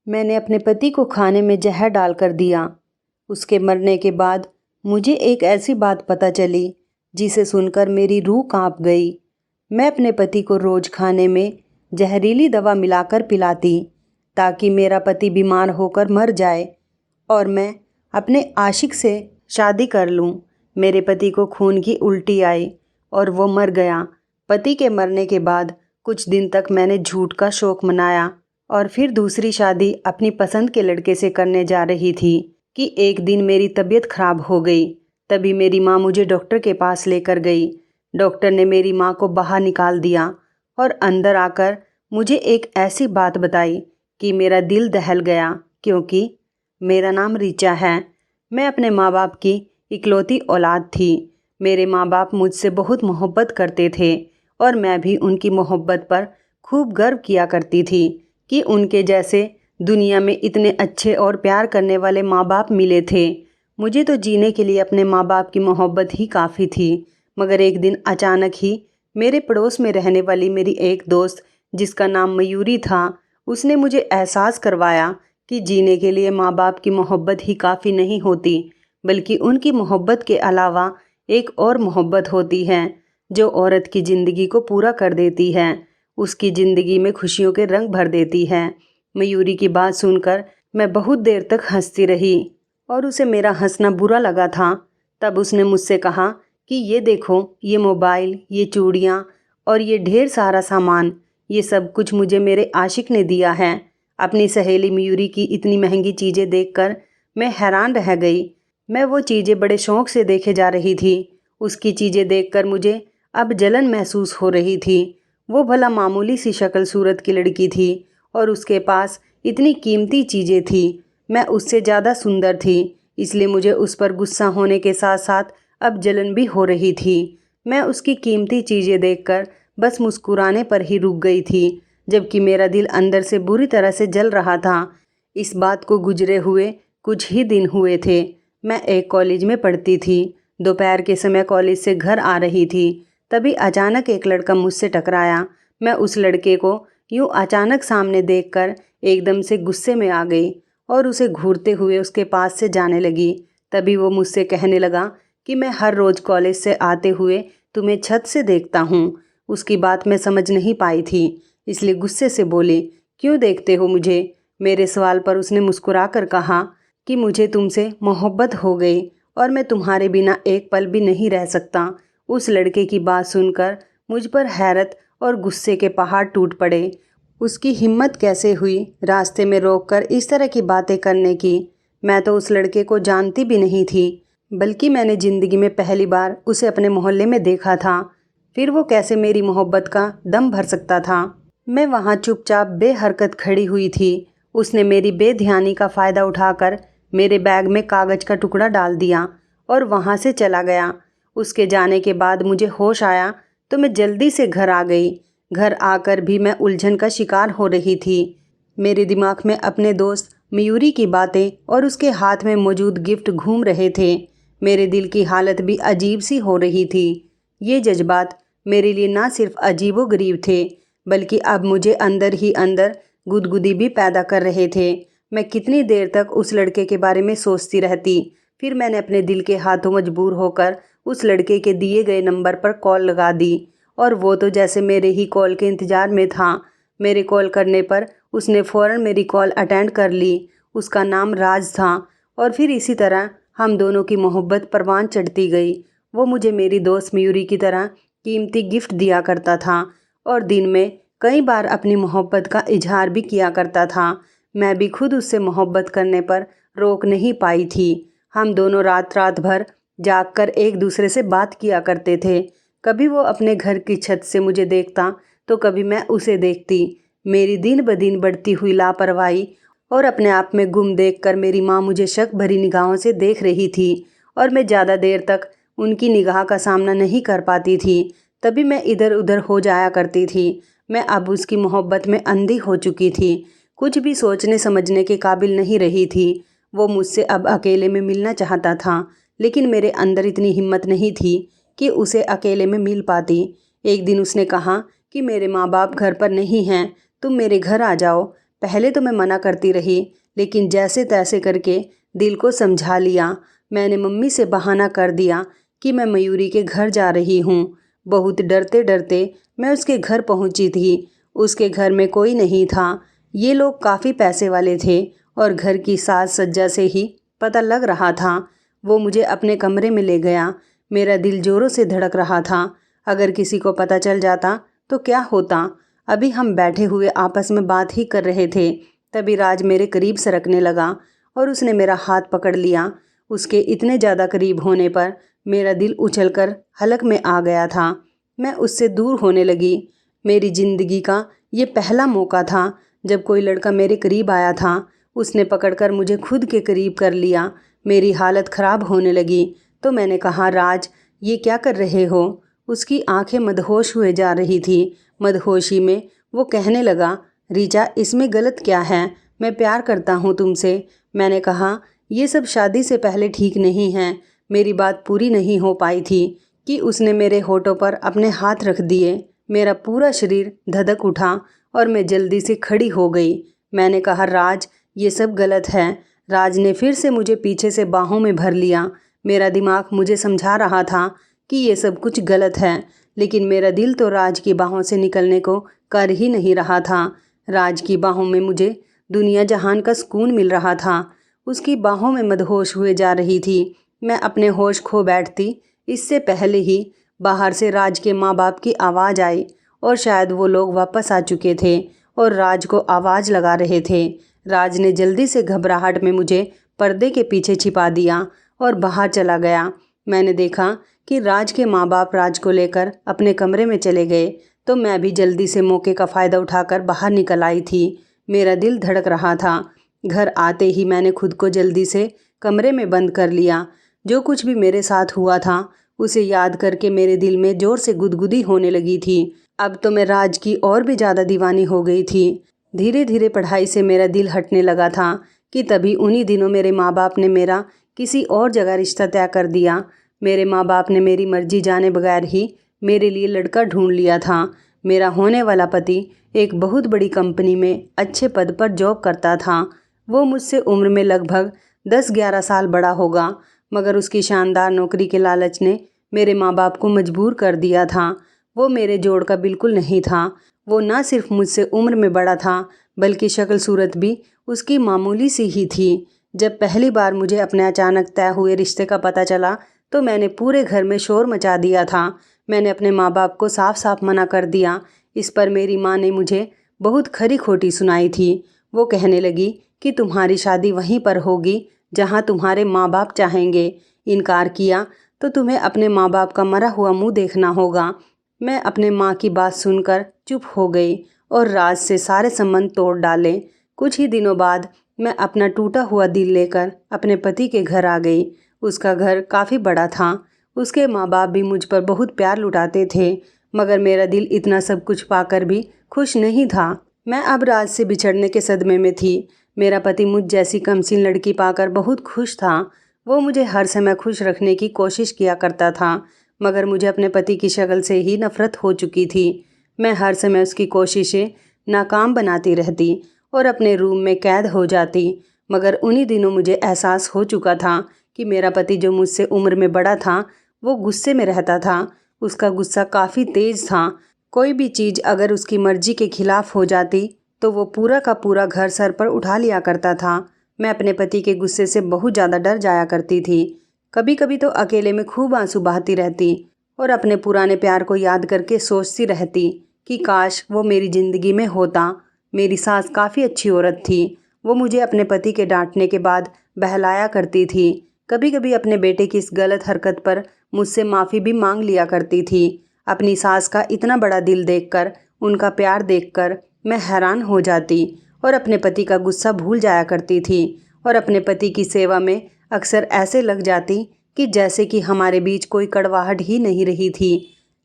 मैंने अपने पति को खाने में जहर डालकर दिया। उसके मरने के बाद मुझे एक ऐसी बात पता चली जिसे सुनकर मेरी रूह कांप गई। मैं अपने पति को रोज़ खाने में जहरीली दवा मिलाकर पिलाती ताकि मेरा पति बीमार होकर मर जाए और मैं अपने आशिक से शादी कर लूं। मेरे पति को खून की उल्टी आई और वो मर गया। पति के मरने के बाद कुछ दिन तक मैंने झूठ का शौक मनाया और फिर दूसरी शादी अपनी पसंद के लड़के से करने जा रही थी कि एक दिन मेरी तबीयत खराब हो गई। तभी मेरी माँ मुझे डॉक्टर के पास लेकर गई। डॉक्टर ने मेरी माँ को बाहर निकाल दिया और अंदर आकर मुझे एक ऐसी बात बताई कि मेरा दिल दहल गया, क्योंकि मेरा नाम ऋचा है। मैं अपने माँ बाप की इकलौती औलाद थी। मेरे माँ बाप मुझसे बहुत मोहब्बत करते थे और मैं भी उनकी मोहब्बत पर खूब गर्व किया करती थी कि उनके जैसे दुनिया में इतने अच्छे और प्यार करने वाले माँ बाप मिले थे। मुझे तो जीने के लिए अपने माँ बाप की मोहब्बत ही काफ़ी थी। मगर एक दिन अचानक ही मेरे पड़ोस में रहने वाली मेरी एक दोस्त, जिसका नाम मयूरी था, उसने मुझे एहसास करवाया कि जीने के लिए माँ बाप की मोहब्बत ही काफ़ी नहीं होती, बल्कि उनकी मोहब्बत के अलावा एक और मोहब्बत होती है जो औरत की ज़िंदगी को पूरा कर देती है, उसकी ज़िंदगी में खुशियों के रंग भर देती है। मयूरी की बात सुनकर मैं बहुत देर तक हंसती रही और उसे मेरा हंसना बुरा लगा था। तब उसने मुझसे कहा कि ये देखो, ये मोबाइल, ये चूड़ियाँ और ये ढेर सारा सामान, ये सब कुछ मुझे मेरे आशिक ने दिया है। अपनी सहेली मयूरी की इतनी महंगी चीज़ें देखकर मैं हैरान रह गई। मैं वो चीज़ें बड़े शौक़ से देखे जा रही थी। उसकी चीज़ें देखकर मुझे अब जलन महसूस हो रही थी। वो भला मामूली सी शक्ल सूरत की लड़की थी और उसके पास इतनी कीमती चीज़ें थी। मैं उससे ज़्यादा सुंदर थी, इसलिए मुझे उस पर गुस्सा होने के साथ साथ अब जलन भी हो रही थी। मैं उसकी कीमती चीज़ें देखकर बस मुस्कुराने पर ही रुक गई थी, जबकि मेरा दिल अंदर से बुरी तरह से जल रहा था। इस बात को गुजरे हुए कुछ ही दिन हुए थे। मैं एक कॉलेज में पढ़ती थी। दोपहर के समय कॉलेज से घर आ रही थी, तभी अचानक एक लड़का मुझसे टकराया। मैं उस लड़के को यूँ अचानक सामने देखकर एकदम से गुस्से में आ गई और उसे घूरते हुए उसके पास से जाने लगी। तभी वो मुझसे कहने लगा कि मैं हर रोज़ कॉलेज से आते हुए तुम्हें छत से देखता हूँ। उसकी बात मैं समझ नहीं पाई थी, इसलिए गुस्से से बोली, क्यों देखते हो मुझे? मेरे सवाल पर उसने मुस्कुरा कर कहा कि मुझे तुमसे मोहब्बत हो गई और मैं तुम्हारे बिना एक पल भी नहीं रह सकता। उस लड़के की बात सुनकर मुझ पर हैरत और गुस्से के पहाड़ टूट पड़े। उसकी हिम्मत कैसे हुई रास्ते में रोककर इस तरह की बातें करने की? मैं तो उस लड़के को जानती भी नहीं थी, बल्कि मैंने ज़िंदगी में पहली बार उसे अपने मोहल्ले में देखा था। फिर वो कैसे मेरी मोहब्बत का दम भर सकता था? मैं वहाँ चुपचाप बेहरकत खड़ी हुई थी। उसने मेरी बेध्यानी का फ़ायदा उठाकर मेरे बैग में कागज़ का टुकड़ा डाल दिया और वहाँ से चला गया। उसके जाने के बाद मुझे होश आया तो मैं जल्दी से घर आ गई। घर आकर भी मैं उलझन का शिकार हो रही थी। मेरे दिमाग में अपने दोस्त मयूरी की बातें और उसके हाथ में मौजूद गिफ्ट घूम रहे थे। मेरे दिल की हालत भी अजीब सी हो रही थी। ये जज्बात मेरे लिए ना सिर्फ अजीबोगरीब थे, बल्कि अब मुझे अंदर ही अंदर गुदगुदी भी पैदा कर रहे थे। मैं कितनी देर तक उस लड़के के बारे में सोचती रहती। फिर मैंने अपने दिल के हाथों मजबूर होकर उस लड़के के दिए गए नंबर पर कॉल लगा दी और वो तो जैसे मेरे ही कॉल के इंतज़ार में था। मेरे कॉल करने पर उसने फ़ौरन मेरी कॉल अटेंड कर ली। उसका नाम राज था और फिर इसी तरह हम दोनों की मोहब्बत परवान चढ़ती गई। वो मुझे मेरी दोस्त मयूरी की तरह कीमती गिफ्ट दिया करता था और दिन में कई बार अपनी मोहब्बत का इजहार भी किया करता था। मैं भी खुद उससे मोहब्बत करने पर रोक नहीं पाई थी। हम दोनों रात रात भर जागकर एक दूसरे से बात किया करते थे। कभी वो अपने घर की छत से मुझे देखता तो कभी मैं उसे देखती। मेरी दिन ब दिन बढ़ती हुई लापरवाही और अपने आप में गुम देखकर मेरी माँ मुझे शक भरी निगाहों से देख रही थी और मैं ज़्यादा देर तक उनकी निगाह का सामना नहीं कर पाती थी। तभी मैं इधर उधर हो जाया करती थी। मैं अब उसकी मोहब्बत में अंधी हो चुकी थी, कुछ भी सोचने समझने के काबिल नहीं रही थी। वो मुझसे अब अकेले में मिलना चाहता था, लेकिन मेरे अंदर इतनी हिम्मत नहीं थी कि उसे अकेले में मिल पाती। एक दिन उसने कहा कि मेरे माँ बाप घर पर नहीं हैं, तुम मेरे घर आ जाओ। पहले तो मैं मना करती रही, लेकिन जैसे तैसे करके दिल को समझा लिया। मैंने मम्मी से बहाना कर दिया कि मैं मयूरी के घर जा रही हूँ। बहुत डरते डरते मैं उसके घर पहुँची थी। उसके घर में कोई नहीं था। ये लोग काफ़ी पैसे वाले थे और घर की साज सज्जा से ही पता लग रहा था। वो मुझे अपने कमरे में ले गया। मेरा दिल जोरों से धड़क रहा था। अगर किसी को पता चल जाता तो क्या होता। अभी हम बैठे हुए आपस में बात ही कर रहे थे, तभी राज मेरे करीब सरकने लगा और उसने मेरा हाथ पकड़ लिया। उसके इतने ज़्यादा करीब होने पर मेरा दिल उछलकर हलक में आ गया था। मैं उससे दूर होने लगी। मेरी ज़िंदगी का ये पहला मौका था जब कोई लड़का मेरे करीब आया था। उसने पकड़कर मुझे खुद के करीब कर लिया। मेरी हालत ख़राब होने लगी तो मैंने कहा, राज ये क्या कर रहे हो? उसकी आंखें मदहोश हुए जा रही थी। मदहोशी में वो कहने लगा, रीचा इसमें गलत क्या है? मैं प्यार करता हूँ तुमसे। मैंने कहा, ये सब शादी से पहले ठीक नहीं है। मेरी बात पूरी नहीं हो पाई थी कि उसने मेरे होठों पर अपने हाथ रख दिए। मेरा पूरा शरीर धधक उठा और मैं जल्दी से खड़ी हो गई। मैंने कहा, राज ये सब गलत है। राज ने फिर से मुझे पीछे से बाहों में भर लिया। मेरा दिमाग मुझे समझा रहा था कि ये सब कुछ गलत है, लेकिन मेरा दिल तो राज की बाहों से निकलने को कर ही नहीं रहा था। राज की बाहों में मुझे दुनिया जहान का सुकून मिल रहा था। उसकी बाहों में मदहोश हुए जा रही थी। मैं अपने होश खो बैठती इससे पहले ही बाहर से राज के माँ बाप की आवाज़ आई और शायद वो लोग वापस आ चुके थे और राज को आवाज़ लगा रहे थे। राज ने जल्दी से घबराहट में मुझे पर्दे के पीछे छिपा दिया और बाहर चला गया। मैंने देखा कि राज के माँ बाप राज को लेकर अपने कमरे में चले गए तो मैं भी जल्दी से मौके का फ़ायदा उठाकर बाहर निकल आई थी। मेरा दिल धड़क रहा था। घर आते ही मैंने खुद को जल्दी से कमरे में बंद कर लिया। जो कुछ भी मेरे साथ हुआ था उसे याद करके मेरे दिल में ज़ोर से गुदगुदी होने लगी थी। अब तो मैं राज की और भी ज़्यादा दीवानी हो गई थी। धीरे धीरे पढ़ाई से मेरा दिल हटने लगा था कि तभी उन्हीं दिनों मेरे माँ बाप ने मेरा किसी और जगह रिश्ता तय कर दिया। मेरे माँ बाप ने मेरी मर्जी जाने बगैर ही मेरे लिए लड़का ढूंढ लिया था। मेरा होने वाला पति एक बहुत बड़ी कंपनी में अच्छे पद पर जॉब करता था। वो मुझसे उम्र में लगभग 10-11 साल बड़ा होगा, मगर उसकी शानदार नौकरी के लालच ने मेरे माँ बाप को मजबूर कर दिया था। वो मेरे जोड़ का बिल्कुल नहीं था। वो ना सिर्फ मुझसे उम्र में बड़ा था, बल्कि शक्ल सूरत भी उसकी मामूली सी ही थी। जब पहली बार मुझे अपने अचानक तय हुए रिश्ते का पता चला तो मैंने पूरे घर में शोर मचा दिया था। मैंने अपने माँ बाप को साफ साफ मना कर दिया। इस पर मेरी माँ ने मुझे बहुत खरी खोटी सुनाई थी। वो कहने लगी कि तुम्हारी शादी वहीं पर होगी जहाँ तुम्हारे माँ बाप चाहेंगे। इनकार किया तो तुम्हें अपने माँ बाप का मरा हुआ मुँह देखना होगा। मैं अपने माँ की बात सुनकर चुप हो गई और राज से सारे संबंध तोड़ डाले। कुछ ही दिनों बाद मैं अपना टूटा हुआ दिल लेकर अपने पति के घर आ गई। उसका घर काफ़ी बड़ा था। उसके माँ बाप भी मुझ पर बहुत प्यार लुटाते थे, मगर मेरा दिल इतना सब कुछ पाकर भी खुश नहीं था। मैं अब राज से बिछड़ने के सदमे में थी। मेरा पति मुझ जैसी कमसीन लड़की पाकर बहुत खुश था। वो मुझे हर समय खुश रखने की कोशिश किया करता था, मगर मुझे अपने पति की शक्ल से ही नफरत हो चुकी थी। मैं हर समय उसकी कोशिशें नाकाम बनाती रहती और अपने रूम में कैद हो जाती। मगर उन्हीं दिनों मुझे एहसास हो चुका था कि मेरा पति जो मुझसे उम्र में बड़ा था वो गुस्से में रहता था। उसका गुस्सा काफ़ी तेज़ था। कोई भी चीज़ अगर उसकी मर्जी के खिलाफ हो जाती तो वो पूरा का पूरा घर सर पर उठा लिया करता था। मैं अपने पति के गुस्से से बहुत ज़्यादा डर जाया करती थी। कभी कभी तो अकेले में खूब आंसू बहाती रहती और अपने पुराने प्यार को याद करके सोचती रहती कि काश वो मेरी ज़िंदगी में होता। मेरी सास काफ़ी अच्छी औरत थी। वो मुझे अपने पति के डांटने के बाद बहलाया करती थी। कभी कभी अपने बेटे की इस गलत हरकत पर मुझसे माफ़ी भी मांग लिया करती थी। अपनी सास का इतना बड़ा दिल देखकर, उनका प्यार देखकर मैं हैरान हो जाती और अपने पति का गुस्सा भूल जाया करती थी और अपने पति की सेवा में अक्सर ऐसे लग जाती कि जैसे कि हमारे बीच कोई कड़वाहट ही नहीं रही थी।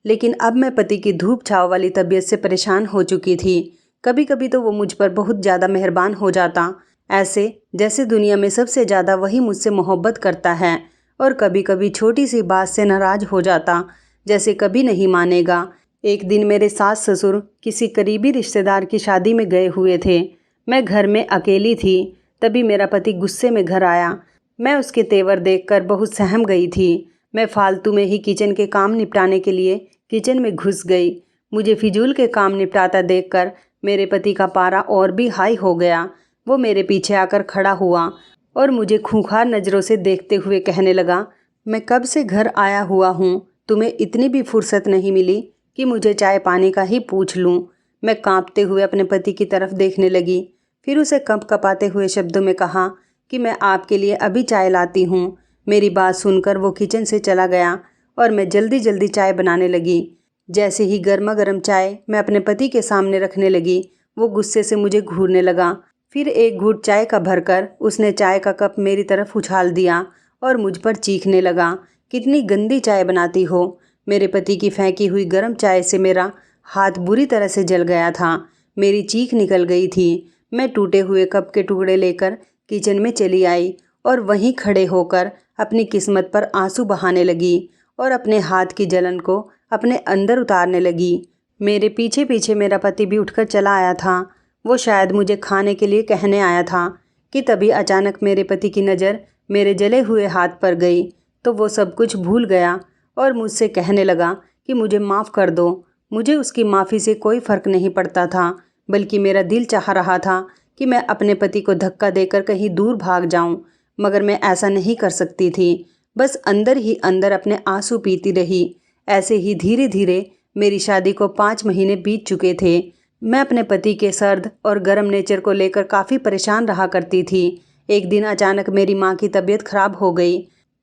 लेकिन अब मैं पति की धूप छाँव वाली तबीयत से परेशान हो चुकी थी। कभी कभी तो वो मुझ पर बहुत ज़्यादा मेहरबान हो जाता, ऐसे जैसे दुनिया में सबसे ज़्यादा वही मुझसे मोहब्बत करता है, और कभी कभी छोटी सी बात से नाराज़ हो जाता, जैसे कभी नहीं मानेगा। एक दिन मेरे सास ससुर किसी करीबी रिश्तेदार की शादी में गए हुए थे। मैं घर में अकेली थी। तभी मेरा पति गुस्से में घर आया। मैं उसके तेवर देखकर बहुत सहम गई थी। मैं फालतू में ही किचन के काम निपटाने के लिए किचन में घुस गई। मुझे फिजूल के काम निपटाता देखकर मेरे पति का पारा और भी हाई हो गया। वो मेरे पीछे आकर खड़ा हुआ और मुझे खूंखार नज़रों से देखते हुए कहने लगा, मैं कब से घर आया हुआ हूँ, तुम्हें इतनी भी फुर्सत नहीं मिली कि मुझे चाय पानी का ही पूछ लूँ। मैं कांपते हुए अपने पति की तरफ देखने लगी। फिर उसे कँप-कँपाते हुए शब्दों में कहा कि मैं आपके लिए अभी चाय लाती हूँ। मेरी बात सुनकर वो किचन से चला गया और मैं जल्दी जल्दी चाय बनाने लगी। जैसे ही गर्मा गर्म चाय मैं अपने पति के सामने रखने लगी, वो गुस्से से मुझे घूरने लगा। फिर एक घूंट चाय का भरकर उसने चाय का कप मेरी तरफ उछाल दिया और मुझ पर चीखने लगा, कितनी गंदी चाय बनाती हो। मेरे पति की फेंकी हुई गर्म चाय से मेरा हाथ बुरी तरह से जल गया था। मेरी चीख निकल गई थी। मैं टूटे हुए कप के टुकड़े लेकर किचन में चली आई और वहीं खड़े होकर अपनी किस्मत पर आंसू बहाने लगी और अपने हाथ की जलन को अपने अंदर उतारने लगी। मेरे पीछे पीछे मेरा पति भी उठकर चला आया था। वो शायद मुझे खाने के लिए कहने आया था कि तभी अचानक मेरे पति की नज़र मेरे जले हुए हाथ पर गई तो वो सब कुछ भूल गया और मुझसे कहने लगा कि मुझे माफ़ कर दो। मुझे उसकी माफ़ी से कोई फ़र्क नहीं पड़ता था, बल्कि मेरा दिल चाह रहा था कि मैं अपने पति को धक्का देकर कहीं दूर भाग जाऊं, मगर मैं ऐसा नहीं कर सकती थी। बस अंदर ही अंदर अपने आंसू पीती रही। ऐसे ही धीरे धीरे मेरी शादी को 5 महीने बीत चुके थे। मैं अपने पति के सर्द और गर्म नेचर को लेकर काफ़ी परेशान रहा करती थी। एक दिन अचानक मेरी माँ की तबीयत खराब हो गई।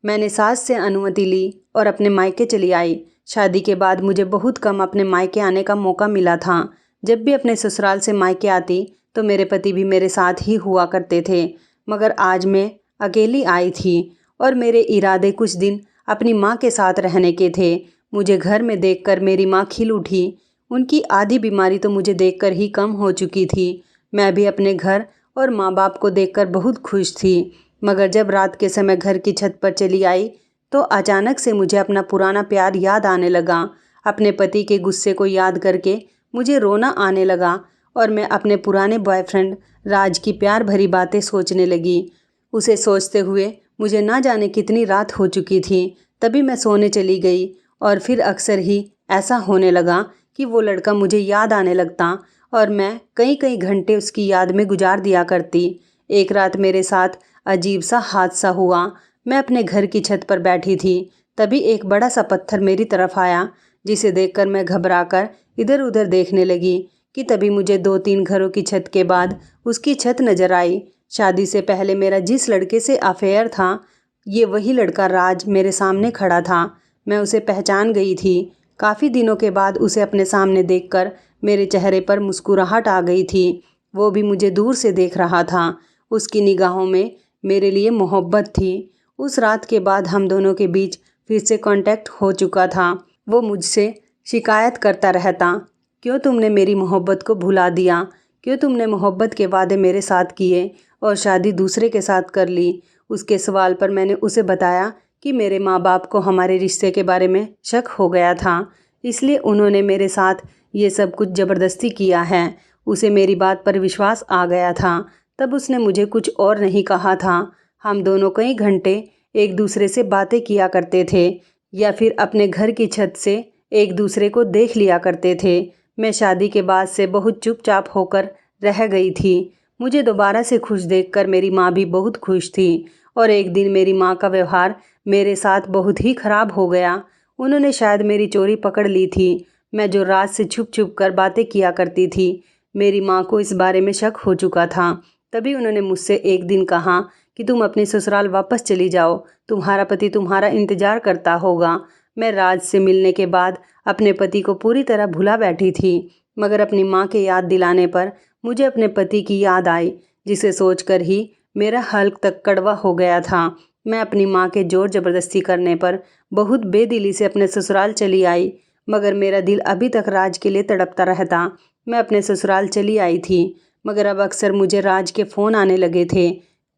मैंने सास से अनुमति ली और अपने मायके चली आई। शादी के बाद मुझे बहुत कम अपने मायके आने का मौका मिला था। जब भी अपने ससुराल से मायके आती तो मेरे पति भी मेरे साथ ही हुआ करते थे, मगर आज मैं अकेली आई थी और मेरे इरादे कुछ दिन अपनी माँ के साथ रहने के थे। मुझे घर में देखकर मेरी माँ खिल उठी। उनकी आधी बीमारी तो मुझे देखकर ही कम हो चुकी थी। मैं भी अपने घर और माँ बाप को देखकर बहुत खुश थी, मगर जब रात के समय घर की छत पर चली आई तो अचानक से मुझे अपना पुराना प्यार याद आने लगा। अपने पति के गुस्से को याद करके मुझे रोना आने लगा और मैं अपने पुराने बॉयफ्रेंड राज की प्यार भरी बातें सोचने लगी। उसे सोचते हुए मुझे ना जाने कितनी रात हो चुकी थी। तभी मैं सोने चली गई और फिर अक्सर ही ऐसा होने लगा कि वो लड़का मुझे याद आने लगता और मैं कई कई घंटे उसकी याद में गुजार दिया करती। एक रात मेरे साथ अजीब सा हादसा हुआ। मैं अपने घर की छत पर बैठी थी, तभी एक बड़ा सा पत्थर मेरी तरफ आया, जिसे देखकर मैं घबराकर इधर उधर देखने लगी कि तभी मुझे 2-3 घरों की छत के बाद उसकी छत नज़र आई। शादी से पहले मेरा जिस लड़के से अफेयर था, ये वही लड़का राज मेरे सामने खड़ा था। मैं उसे पहचान गई थी। काफ़ी दिनों के बाद उसे अपने सामने देखकर मेरे चेहरे पर मुस्कुराहट आ गई थी। वो भी मुझे दूर से देख रहा था। उसकी निगाहों में मेरे लिए मोहब्बत थी। उस रात के बाद हम दोनों के बीच फिर से कांटेक्ट हो चुका था। वो मुझसे शिकायत करता रहता, क्यों तुमने मेरी मोहब्बत को भुला दिया, क्यों तुमने मोहब्बत के वादे मेरे साथ किए और शादी दूसरे के साथ कर ली। उसके सवाल पर मैंने उसे बताया कि मेरे माँ बाप को हमारे रिश्ते के बारे में शक हो गया था, इसलिए उन्होंने मेरे साथ ये सब कुछ ज़बरदस्ती किया है। उसे मेरी बात पर विश्वास आ गया था। तब उसने मुझे कुछ और नहीं कहा था। हम दोनों कई घंटे एक दूसरे से बातें किया करते थे या फिर अपने घर की छत से एक दूसरे को देख लिया करते थे। मैं शादी के बाद से बहुत चुपचाप होकर रह गई थी। मुझे दोबारा से खुश देखकर मेरी माँ भी बहुत खुश थी और एक दिन मेरी माँ का व्यवहार मेरे साथ बहुत ही ख़राब हो गया। उन्होंने शायद मेरी चोरी पकड़ ली थी। मैं जो रात से छुप छुप कर बातें किया करती थी, मेरी माँ को इस बारे में शक हो चुका था। तभी उन्होंने मुझसे एक दिन कहा कि तुम अपने ससुराल वापस चली जाओ, तुम्हारा पति तुम्हारा इंतज़ार करता होगा। मैं राज से मिलने के बाद अपने पति को पूरी तरह भुला बैठी थी, मगर अपनी माँ के याद दिलाने पर मुझे अपने पति की याद आई, जिसे सोचकर ही मेरा हल्क तक कड़वा हो गया था। मैं अपनी माँ के ज़ोर ज़बरदस्ती करने पर बहुत बेदिली से अपने ससुराल चली आई, मगर मेरा दिल अभी तक राज के लिए तड़पता रहता। मैं अपने ससुराल चली आई थी, मगर अब अक्सर मुझे राज के फ़ोन आने लगे थे।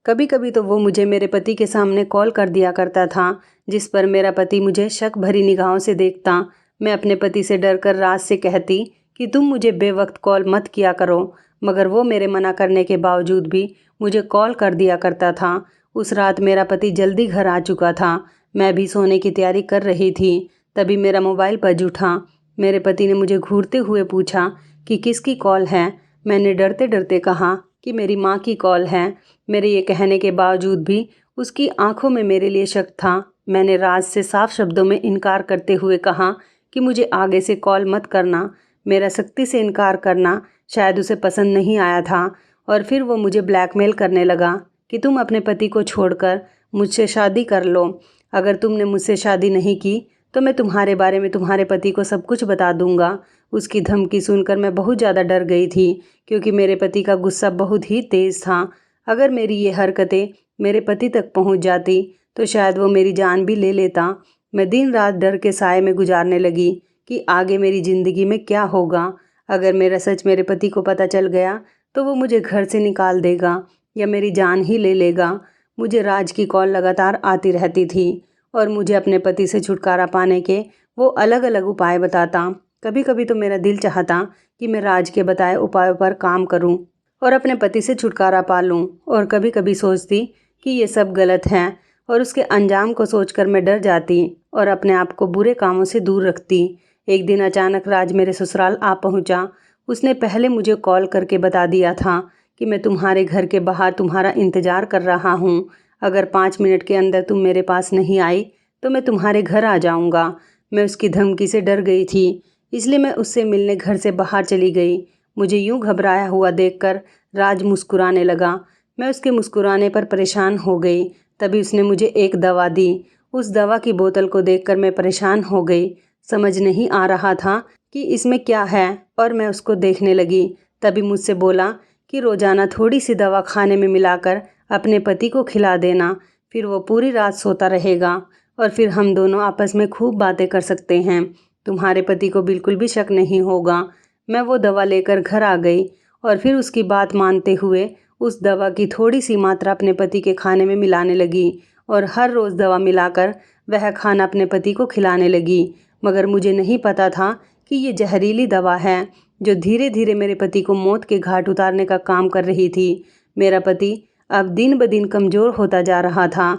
कभी कभी तो वो मुझे मेरे पति के सामने कॉल कर दिया करता था, जिस पर मेरा पति मुझे शक भरी निगाहों से देखता। मैं अपने पति से डरकर राज से कहती कि तुम मुझे बेवक्त कॉल मत किया करो, मगर वो मेरे मना करने के बावजूद भी मुझे कॉल कर दिया करता था। उस रात मेरा पति जल्दी घर आ चुका था। मैं भी सोने की तैयारी कर रही थी, तभी मेरा मोबाइल बज उठा। मेरे पति ने मुझे घूरते हुए पूछा कि किसकी कॉल है। मैंने डरते डरते कहा कि मेरी माँ की कॉल है। मेरे ये कहने के बावजूद भी उसकी आंखों में मेरे लिए शक था। मैंने राज से साफ शब्दों में इनकार करते हुए कहा कि मुझे आगे से कॉल मत करना। मेरा सख्ती से इनकार करना शायद उसे पसंद नहीं आया था और फिर वो मुझे ब्लैकमेल करने लगा कि तुम अपने पति को छोड़कर मुझसे शादी कर लो। अगर तुमने मुझसे शादी नहीं की तो मैं तुम्हारे बारे में तुम्हारे पति को सब कुछ बता दूंगा। उसकी धमकी सुनकर मैं बहुत ज़्यादा डर गई थी, क्योंकि मेरे पति का गुस्सा बहुत ही तेज़ था। अगर मेरी ये हरकतें मेरे पति तक पहुंच जाती तो शायद वो मेरी जान भी ले लेता। मैं दिन रात डर के साए में गुजारने लगी कि आगे मेरी ज़िंदगी में क्या होगा। अगर मेरा सच मेरे पति को पता चल गया तो वो मुझे घर से निकाल देगा या मेरी जान ही ले लेगा। मुझे राज की कॉल लगातार आती रहती थी और मुझे अपने पति से छुटकारा पाने के वो अलग अलग उपाय बताता। कभी कभी तो मेरा दिल चाहता कि मैं राज के बताए उपायों पर काम करूं और अपने पति से छुटकारा पा लूं, और कभी कभी सोचती कि ये सब गलत है और उसके अंजाम को सोचकर मैं डर जाती और अपने आप को बुरे कामों से दूर रखती। एक दिन अचानक राज मेरे ससुराल आ पहुंचा। उसने पहले मुझे कॉल करके बता दिया था कि मैं तुम्हारे घर के बाहर तुम्हारा इंतज़ार कर रहा हूँ। अगर 5 मिनट के अंदर तुम मेरे पास नहीं आई तो मैं तुम्हारे घर आ जाऊँगा। मैं उसकी धमकी से डर गई थी, इसलिए मैं उससे मिलने घर से बाहर चली गई। मुझे यूं घबराया हुआ देखकर राज मुस्कुराने लगा। मैं उसके मुस्कुराने पर परेशान हो गई। तभी उसने मुझे एक दवा दी। उस दवा की बोतल को देखकर मैं परेशान हो गई। समझ नहीं आ रहा था कि इसमें क्या है और मैं उसको देखने लगी। तभी मुझसे बोला कि रोज़ाना थोड़ी सी दवा खाने में मिलाकर अपने पति को खिला देना, फिर वो पूरी रात सोता रहेगा और फिर हम दोनों आपस में खूब बातें कर सकते हैं। तुम्हारे पति को बिल्कुल भी शक नहीं होगा। मैं वो दवा लेकर घर आ गई और फिर उसकी बात मानते हुए उस दवा की थोड़ी सी मात्रा अपने पति के खाने में मिलाने लगी और हर रोज़ दवा मिलाकर वह खाना अपने पति को खिलाने लगी। मगर मुझे नहीं पता था कि ये जहरीली दवा है जो धीरे धीरे मेरे पति को मौत के घाट उतारने का काम कर रही थी। मेरा पति अब दिन ब दिन कमज़ोर होता जा रहा था।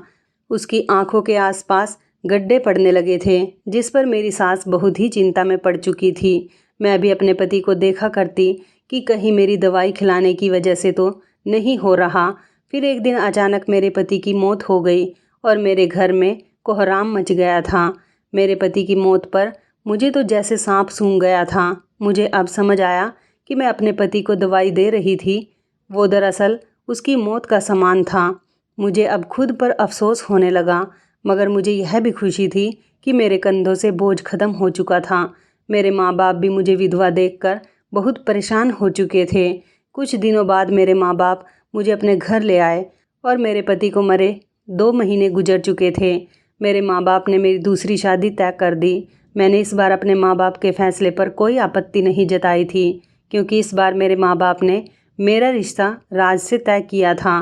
उसकी आंखों के आसपास गड्ढे पड़ने लगे थे, जिस पर मेरी सास बहुत ही चिंता में पड़ चुकी थी। मैं भी अपने पति को देखा करती कि कहीं मेरी दवाई खिलाने की वजह से तो नहीं हो रहा। फिर एक दिन अचानक मेरे पति की मौत हो गई और मेरे घर में कोहराम मच गया था। मेरे पति की मौत पर मुझे तो जैसे सांप सूंघ गया था। मुझे अब समझ आया कि मैं अपने पति को दवाई दे रही थी, वो दरअसल उसकी मौत का सामान था। मुझे अब खुद पर अफसोस होने लगा, मगर मुझे यह भी खुशी थी कि मेरे कंधों से बोझ खत्म हो चुका था। मेरे माँ बाप भी मुझे विधवा देखकर बहुत परेशान हो चुके थे। कुछ दिनों बाद मेरे माँ बाप मुझे अपने घर ले आए और मेरे पति को मरे 2 महीने गुजर चुके थे। मेरे माँ बाप ने मेरी दूसरी शादी तय कर दी। मैंने इस बार अपने माँ बाप के फैसले पर कोई आपत्ति नहीं जताई थी, क्योंकि इस बार मेरे माँ बाप ने मेरा रिश्ता राज से तय किया था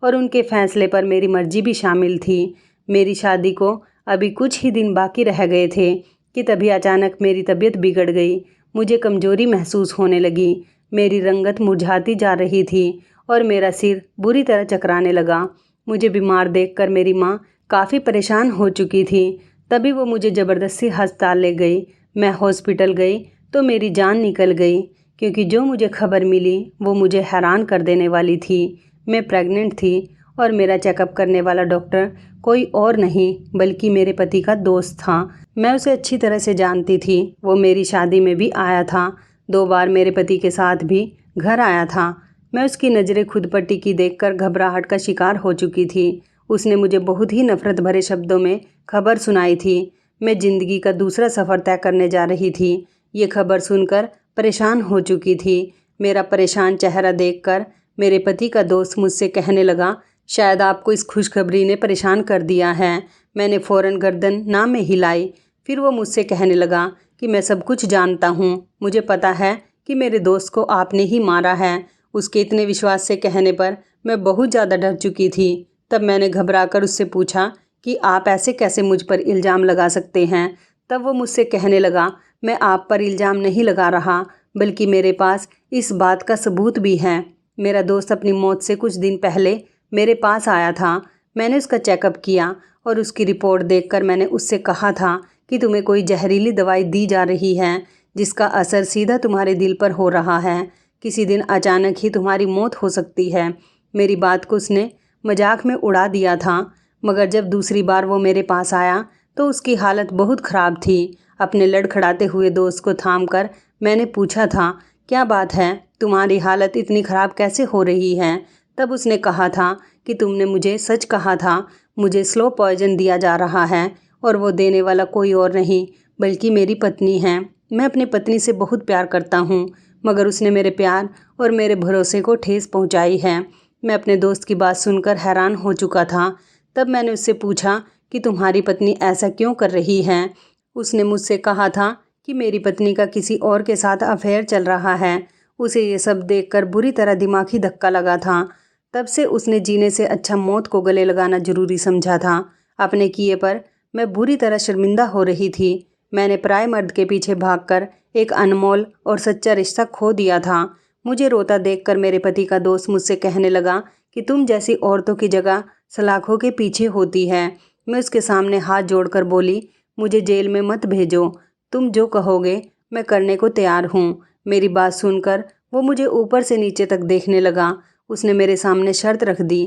और उनके फैसले पर मेरी मर्जी भी शामिल थी। मेरी शादी को अभी कुछ ही दिन बाकी रह गए थे कि तभी अचानक मेरी तबीयत बिगड़ गई। मुझे कमजोरी महसूस होने लगी। मेरी रंगत मुरझाती जा रही थी और मेरा सिर बुरी तरह चकराने लगा। मुझे बीमार देखकर मेरी माँ काफ़ी परेशान हो चुकी थी। तभी वो मुझे ज़बरदस्ती अस्पताल ले गई। मैं हॉस्पिटल गई तो मेरी जान निकल गई, क्योंकि जो मुझे खबर मिली वो मुझे हैरान कर देने वाली थी। मैं प्रेग्नेंट थी और मेरा चेकअप करने वाला डॉक्टर कोई और नहीं बल्कि मेरे पति का दोस्त था। मैं उसे अच्छी तरह से जानती थी। वो मेरी शादी में भी आया था। 2 बार मेरे पति के साथ भी घर आया था। मैं उसकी नज़रें खुद पर टिकी देखकर घबराहट का शिकार हो चुकी थी। उसने मुझे बहुत ही नफरत भरे शब्दों में खबर सुनाई थी। मैं ज़िंदगी का दूसरा सफ़र तय करने जा रही थी। ये खबर सुनकर परेशान हो चुकी थी। मेरा परेशान चेहरा देखकर मेरे पति का दोस्त मुझसे कहने लगा, शायद आपको इस खुशखबरी ने परेशान कर दिया है। मैंने फ़ौरन गर्दन ना में हिलाई। फिर वो मुझसे कहने लगा कि मैं सब कुछ जानता हूँ। मुझे पता है कि मेरे दोस्त को आपने ही मारा है। उसके इतने विश्वास से कहने पर मैं बहुत ज़्यादा डर चुकी थी। तब मैंने घबराकर उससे पूछा कि आप ऐसे कैसे मुझ पर इल्ज़ाम लगा सकते हैं। तब वो मुझसे कहने लगा, मैं आप पर इल्ज़ाम नहीं लगा रहा, बल्कि मेरे पास इस बात का सबूत भी है। मेरा दोस्त अपनी मौत से कुछ दिन पहले मेरे पास आया था। मैंने उसका चेकअप किया और उसकी रिपोर्ट देखकर मैंने उससे कहा था कि तुम्हें कोई जहरीली दवाई दी जा रही है जिसका असर सीधा तुम्हारे दिल पर हो रहा है। किसी दिन अचानक ही तुम्हारी मौत हो सकती है। मेरी बात को उसने मजाक में उड़ा दिया था, मगर जब दूसरी बार वो मेरे पास आया तो उसकी हालत बहुत ख़राब थी। अपने लड़खड़ाते हुए दोस्त को थामकर मैंने पूछा था, क्या बात है, तुम्हारी हालत इतनी ख़राब कैसे हो रही है? तब उसने कहा था कि तुमने मुझे सच कहा था, मुझे स्लो पॉइजन दिया जा रहा है और वो देने वाला कोई और नहीं बल्कि मेरी पत्नी है। मैं अपनी पत्नी से बहुत प्यार करता हूँ, मगर उसने मेरे प्यार और मेरे भरोसे को ठेस पहुँचाई है। मैं अपने दोस्त की बात सुनकर हैरान हो चुका था। तब मैंने उससे पूछा कि तुम्हारी पत्नी ऐसा क्यों कर रही है? उसने मुझसे कहा था कि मेरी पत्नी का किसी और के साथ अफेयर चल रहा है। उसे ये सब देखकर बुरी तरह दिमागी धक्का लगा था। तब से उसने जीने से अच्छा मौत को गले लगाना जरूरी समझा था। अपने किए पर मैं बुरी तरह शर्मिंदा हो रही थी। मैंने पराये मर्द के पीछे भागकर एक अनमोल और सच्चा रिश्ता खो दिया था। मुझे रोता देखकर मेरे पति का दोस्त मुझसे कहने लगा कि तुम जैसी औरतों की जगह सलाखों के पीछे होती है। मैं उसके सामने हाथ जोड़कर बोली, मुझे जेल में मत भेजो, तुम जो कहोगे मैं करने को तैयार हूँ। मेरी बात सुनकर वो मुझे ऊपर से नीचे तक देखने लगा। उसने मेरे सामने शर्त रख दी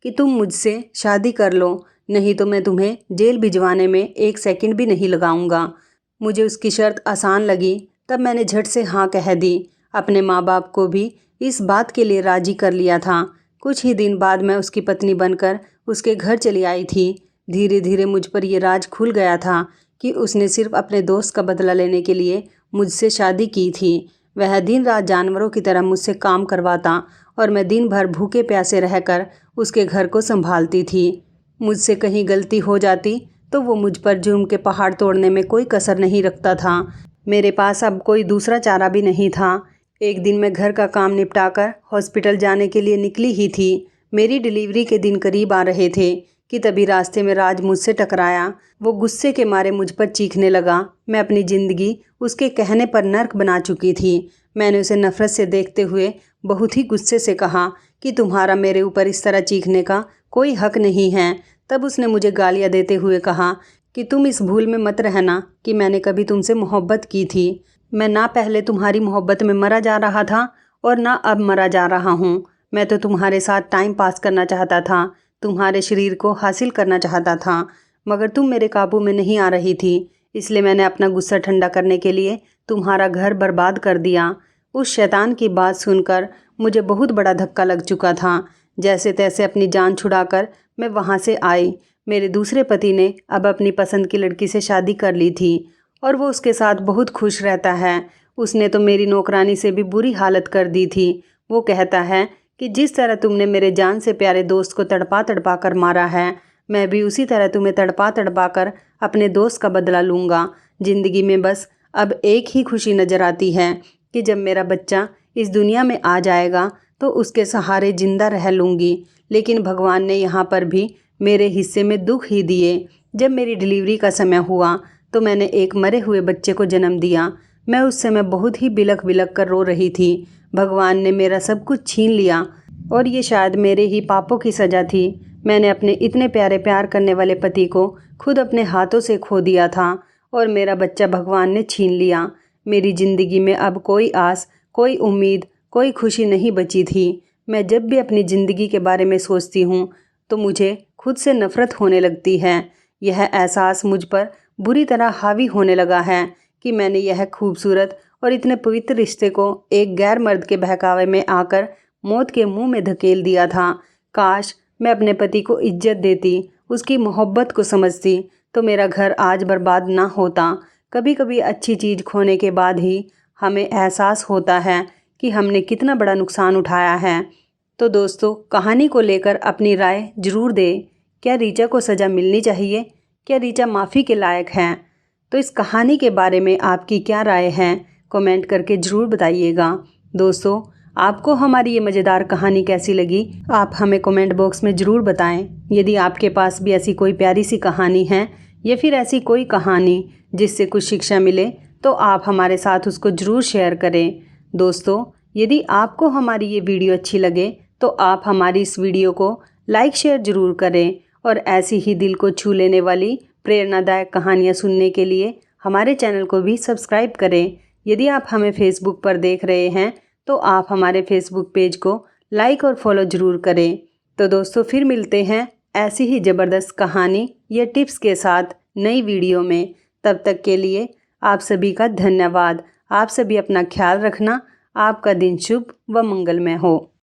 कि तुम मुझसे शादी कर लो, नहीं तो मैं तुम्हें जेल भिजवाने में 1 सेकंड भी नहीं लगाऊंगा। मुझे उसकी शर्त आसान लगी, तब मैंने झट से हाँ कह दी। अपने माँ बाप को भी इस बात के लिए राजी कर लिया था। कुछ ही दिन बाद मैं उसकी पत्नी बनकर उसके घर चली आई थी। धीरे धीरे मुझ पर यह राज खुल गया था कि उसने सिर्फ अपने दोस्त का बदला लेने के लिए मुझसे शादी की थी। वह दिन रात जानवरों की तरह मुझसे काम करवाता और मैं दिन भर भूखे प्यासे रहकर उसके घर को संभालती थी। मुझसे कहीं गलती हो जाती तो वो मुझ पर जुर्म के पहाड़ तोड़ने में कोई कसर नहीं रखता था। मेरे पास अब कोई दूसरा चारा भी नहीं था। एक दिन मैं घर का काम निपटाकर हॉस्पिटल जाने के लिए निकली ही थी। मेरी डिलीवरी के दिन करीब आ रहे थे कि तभी रास्ते में राज मुझसे टकराया। वो गुस्से के मारे मुझ पर चीखने लगा। मैं अपनी ज़िंदगी उसके कहने पर नर्क बना चुकी थी। मैंने उसे नफ़रत से देखते हुए बहुत ही गुस्से से कहा कि तुम्हारा मेरे ऊपर इस तरह चीखने का कोई हक नहीं है। तब उसने मुझे गालियाँ देते हुए कहा कि तुम इस भूल में मत रहना कि मैंने कभी तुमसे मोहब्बत की थी। मैं ना पहले तुम्हारी मोहब्बत में मरा जा रहा था और ना अब मरा जा रहा हूँ। मैं तो तुम्हारे साथ टाइम पास करना चाहता था, तुम्हारे शरीर को हासिल करना चाहता था, मगर तुम मेरे काबू में नहीं आ रही थी। इसलिए मैंने अपना गुस्सा ठंडा करने के लिए तुम्हारा घर बर्बाद कर दिया। उस शैतान की बात सुनकर मुझे बहुत बड़ा धक्का लग चुका था। जैसे तैसे अपनी जान छुड़ाकर मैं वहाँ से आई। मेरे दूसरे पति ने अब अपनी पसंद की लड़की से शादी कर ली थी और वो उसके साथ बहुत खुश रहता है। उसने तो मेरी नौकरानी से भी बुरी हालत कर दी थी। वो कहता है कि जिस तरह तुमने मेरे जान से प्यारे दोस्त को तड़पा तड़पा कर मारा है, मैं भी उसी तरह तुम्हें तड़पा तड़पा कर अपने दोस्त का बदला लूँगा। ज़िंदगी में बस अब एक ही खुशी नज़र आती है कि जब मेरा बच्चा इस दुनिया में आ जाएगा तो उसके सहारे ज़िंदा रह लूँगी। लेकिन भगवान ने यहाँ पर भी मेरे हिस्से में दुख ही दिए। जब मेरी डिलीवरी का समय हुआ तो मैंने एक मरे हुए बच्चे को जन्म दिया। मैं उस समय बहुत ही बिलख बिलख कर रो रही थी। भगवान ने मेरा सब कुछ छीन लिया और ये शायद मेरे ही पापों की सज़ा थी। मैंने अपने इतने प्यारे प्यार करने वाले पति को खुद अपने हाथों से खो दिया था और मेरा बच्चा भगवान ने छीन लिया। मेरी ज़िंदगी में अब कोई आस, कोई उम्मीद, कोई खुशी नहीं बची थी। मैं जब भी अपनी ज़िंदगी के बारे में सोचती हूँ तो मुझे खुद से नफ़रत होने लगती है। यह एहसास मुझ पर बुरी तरह हावी होने लगा है कि मैंने यह खूबसूरत और इतने पवित्र रिश्ते को एक गैर मर्द के बहकावे में आकर मौत के मुंह में धकेल दिया था। काश मैं अपने पति को इज्जत देती, उसकी मोहब्बत को समझती तो मेरा घर आज बर्बाद ना होता। कभी कभी अच्छी चीज़ खोने के बाद ही हमें एहसास होता है कि हमने कितना बड़ा नुकसान उठाया है। तो दोस्तों, कहानी को लेकर अपनी राय ज़रूर दें। क्या रीचा को सज़ा मिलनी चाहिए? क्या रीचा माफ़ी के लायक हैं? तो इस कहानी के बारे में आपकी क्या राय है? कमेंट करके ज़रूर बताइएगा। दोस्तों, आपको हमारी ये मज़ेदार कहानी कैसी लगी? आप हमें कमेंट बॉक्स में ज़रूर बताएं। यदि आपके पास भी ऐसी कोई प्यारी सी कहानी है या फिर ऐसी कोई कहानी जिससे कुछ शिक्षा मिले तो आप हमारे साथ उसको ज़रूर शेयर करें। दोस्तों, यदि आपको हमारी ये वीडियो अच्छी लगे तो आप हमारी इस वीडियो को लाइक शेयर ज़रूर करें और ऐसी ही दिल को छू लेने वाली प्रेरणादायक कहानियाँ सुनने के लिए हमारे चैनल को भी सब्सक्राइब करें। यदि आप हमें फेसबुक पर देख रहे हैं तो आप हमारे फेसबुक पेज को लाइक और फॉलो ज़रूर करें। तो दोस्तों, फिर मिलते हैं ऐसी ही ज़बरदस्त कहानी या टिप्स के साथ नई वीडियो में। तब तक के लिए आप सभी का धन्यवाद। आप सभी अपना ख्याल रखना। आपका दिन शुभ व मंगलमय हो।